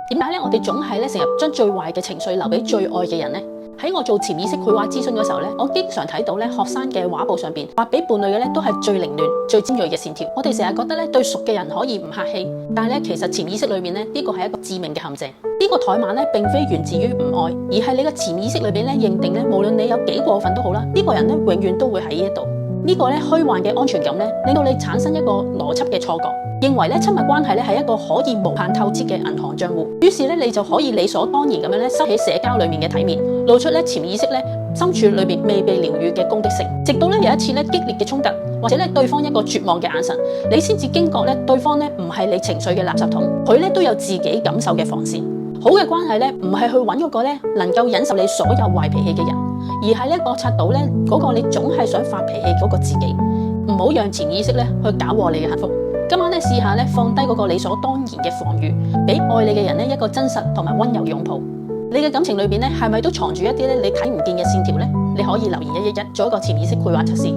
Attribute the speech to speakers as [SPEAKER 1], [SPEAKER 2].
[SPEAKER 1] 點解咧？我哋總係咧成日將最壞嘅情緒留俾最愛嘅人呢？喺我做潛意識繪畫諮詢嘅時候咧，我經常睇到咧學生嘅畫布上邊畫俾伴侶嘅咧都係最凌亂、最尖銳嘅線條。我哋成日覺得咧對熟嘅人可以唔客氣，但係咧其實潛意識裏面咧呢個係一個致命嘅陷阱。呢個怠慢咧並非源自於唔愛，而係你嘅潛意識裏邊咧認定咧無論你有幾過分都好啦，呢個人咧永遠都會喺呢一度。呢個咧虛幻嘅安全感咧令到你產生一個邏輯嘅錯覺。認為咧親密關係咧係一個可以無限透支嘅銀行賬戶，於是咧你就可以理所當然咁樣咧收起社交裏面嘅體面，露出咧潛意識咧深處裏邊未被療癒嘅攻擊性。直到咧有一次咧激烈嘅衝突，或者咧對方一個絕望嘅眼神，你先至驚覺咧對方咧唔係你情緒嘅垃圾桶，佢咧都有自己感受嘅防線。好嘅關係咧唔係去揾嗰個咧能夠忍受你所有壞脾氣嘅人，而係咧覺察到咧嗰個你總係想發脾氣嗰個自己，唔好讓潛意識咧去搞禍你嘅幸福。今晚咧試下咧放低嗰個理所當然嘅防禦，俾愛你嘅人咧一個真實同埋溫柔擁抱。你嘅感情裏邊咧係咪都藏住一啲咧你睇唔見嘅線條呢？你可以留言111做一個潛意識繪畫測試。